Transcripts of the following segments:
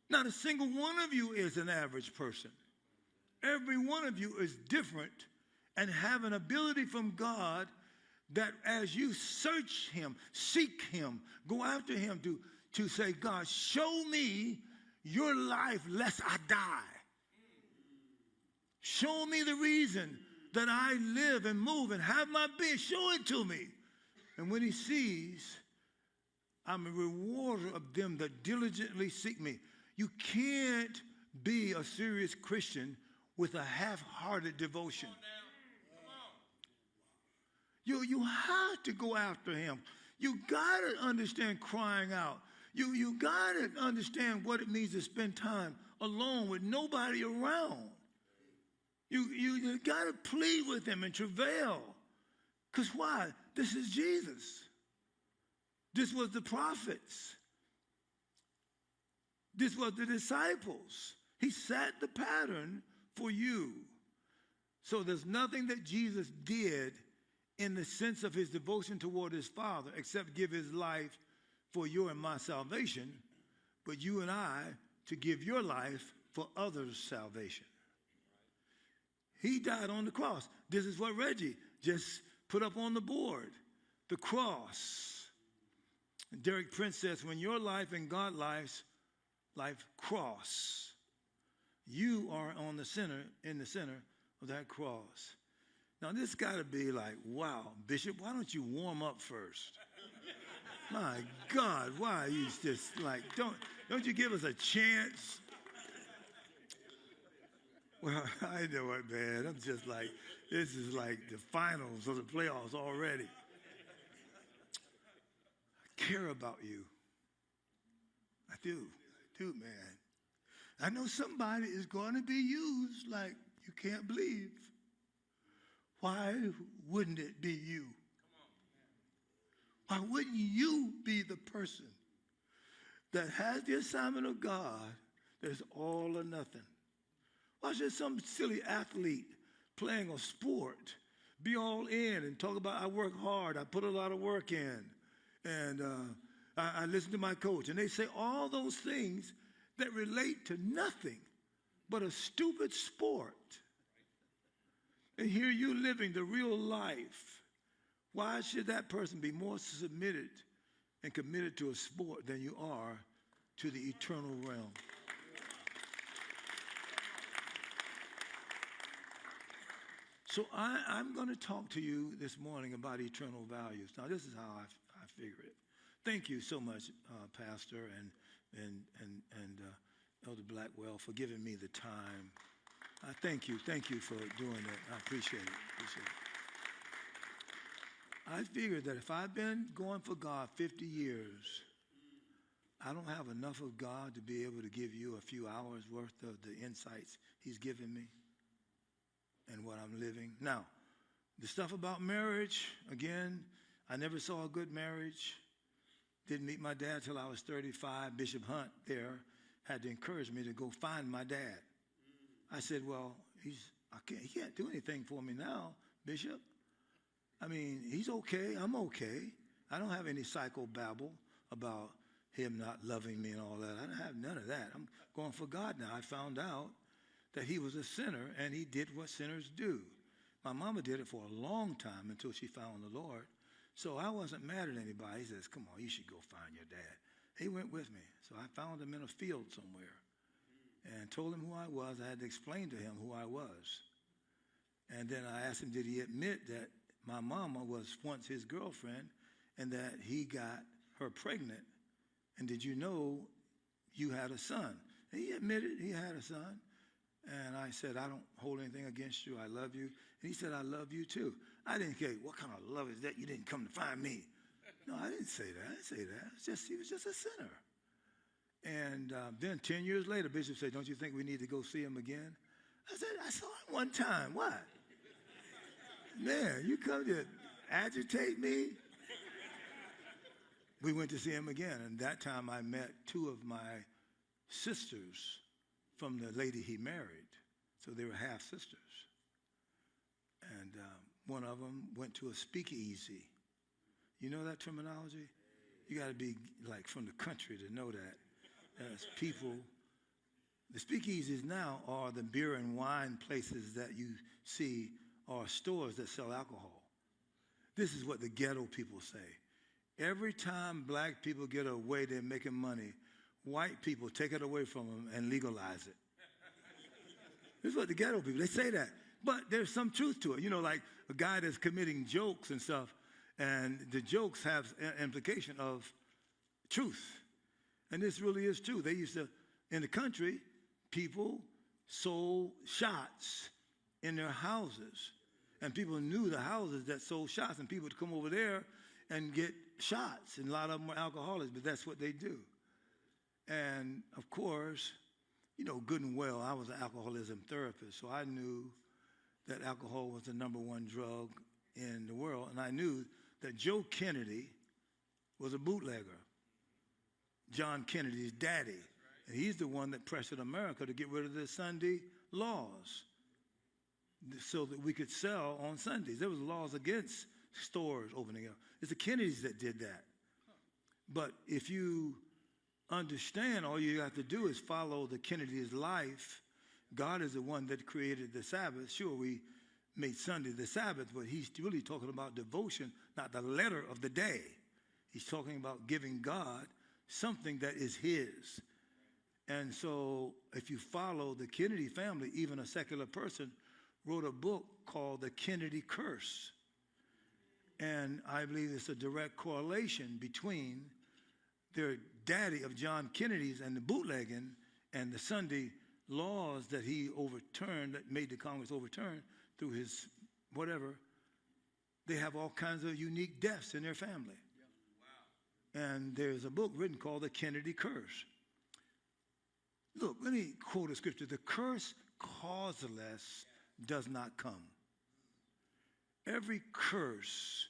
Not a single one of you is an average person. Every one of you is different and have an ability from God that as you search him, seek him, go after him to say, God, show me your life lest I die. Show me the reason that I live and move and have my being. Show it to me. And when he sees, I'm a rewarder of them that diligently seek me. You can't be a serious Christian with a half-hearted devotion. You have to go after him. You got to understand crying out. You got to understand what it means to spend time alone with nobody around. You got to plead with him and travail. Because why? This is Jesus. This was the prophets. This was the disciples. He set the pattern for you. So there's nothing that Jesus did in the sense of his devotion toward his Father except give his life for your and my salvation, but you and I to give your life for others' salvation. He died on the cross. This is what Reggie just put up on the board, the cross. And Derek Prince says, when your life and God's life cross, you are in the center of that cross. Now, this got to be like, wow, Bishop, why don't you warm up first? My God, why are you just like, don't you give us a chance? Well, I know it, man. I'm just like, this is like the finals of the playoffs already. I care about you. I do, man. I know somebody is going to be used like you can't believe. Why wouldn't it be you? Why wouldn't you be the person that has the assignment of God that's all or nothing? Why should some silly athlete playing a sport be all in and talk about, I work hard, I put a lot of work in, and I listen to my coach, and they say all those things that relate to nothing but a stupid sport. And here you living the real life. Why should that person be more submitted and committed to a sport than you are to the eternal realm? So I'm going to talk to you this morning about eternal values. Now, this is how I figure it. Thank you so much, Pastor and Elder Blackwell, for giving me the time. Thank you for doing that. I appreciate it. I figured that if I've been going for God 50 years, I don't have enough of God to be able to give you a few hours worth of the insights he's given me and what I'm living. Now, the stuff about marriage, again, I never saw a good marriage. Didn't meet my dad till I was 35. Bishop Hunt there had to encourage me to go find my dad. I said, well, he can't do anything for me now, Bishop. I mean, he's okay. I'm okay. I don't have any psychobabble about him not loving me and all that. I don't have none of that. I'm going for God now. I found out that he was a sinner, and he did what sinners do. My mama did it for a long time until she found the Lord. So I wasn't mad at anybody. He says, come on, you should go find your dad. He went with me. So I found him in a field somewhere and told him who I was. I had to explain to him who I was. And then I asked him, did he admit that my mama was once his girlfriend and that he got her pregnant? And did you know you had a son? And he admitted he had a son. And I said, I don't hold anything against you. I love you. And he said, I love you too. I didn't care, what kind of love is that? You didn't come to find me. No, I didn't say that. I didn't say that. He was just a sinner. And then 10 years later, Bishop said, don't you think we need to go see him again? I said, I saw him one time. What? Man, you come to agitate me? We went to see him again. And that time I met two of my sisters from the lady he married. So they were half sisters. And one of them went to a speakeasy. You know that terminology? You got to be like from the country to know that. There's people The speakeasies now are the beer and wine places that you see are stores that sell alcohol. This is what the ghetto people say. Every time black people get a way they're making money, white people take it away from them and legalize it. This is what the ghetto people, they say that. But there's some truth to it. You know, like a guy that's committing jokes and stuff, and the jokes have an implication of truth. And this really is true. They used to, in the country, people sold shots in their houses. And people knew the houses that sold shots, and people would come over there and get shots. And a lot of them were alcoholics, but that's what they do. And, of course, you know, good and well, I was an alcoholism therapist, so I knew that alcohol was the #1 drug in the world. And I knew that Joe Kennedy was a bootlegger, John Kennedy's daddy. And he's the one that pressured America to get rid of the Sunday laws so that we could sell on Sundays. There was laws against stores opening up. It's the Kennedys that did that. But if you understand, all you have to do is follow the Kennedy's life. God is the one that created the Sabbath. Sure, we made Sunday the Sabbath, but he's really talking about devotion, not the letter of the day. He's talking about giving God something that is his. And so if you follow the Kennedy family, even a secular person wrote a book called The Kennedy Curse. And I believe it's a direct correlation between their daddy of John Kennedy's and the bootlegging and the Sunday laws that he overturned, that made the Congress overturn through his whatever. They have all kinds of unique deaths in their family. Yeah. Wow. And there's a book written called The Kennedy Curse. Look, let me quote a scripture. The curse causeless does not come. Every curse,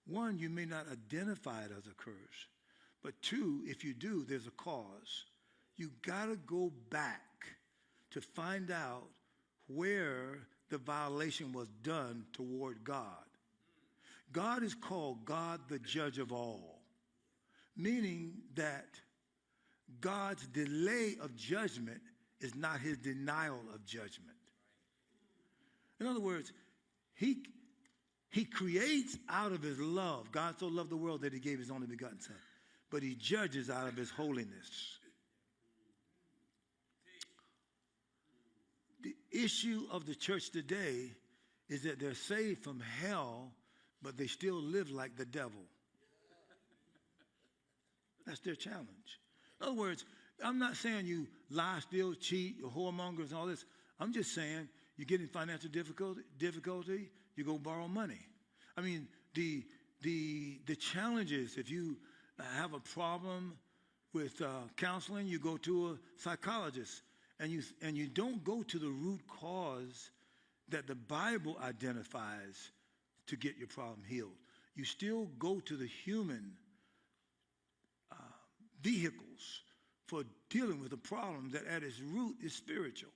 one, you may not identify it as a curse, but two, if you do, there's a cause. You got to go back to find out where the violation was done toward God. God is called God the judge of all, meaning that God's delay of judgment is not his denial of judgment. In other words, he creates out of his love. God so loved the world that he gave his only begotten son. But he judges out of his holiness. The issue of the church today is that they're saved from hell, but they still live like the devil. That's their challenge. In other words, I'm not saying you lie, steal, cheat, you're whoremongers and all this. I'm just saying you get in financial difficulty, you go borrow money. I mean, the challenge is if you have a problem with counseling, you go to a psychologist, and you don't go to the root cause that the Bible identifies to get your problem healed. You still go to the human vehicles for dealing with a problem that at its root is spiritual.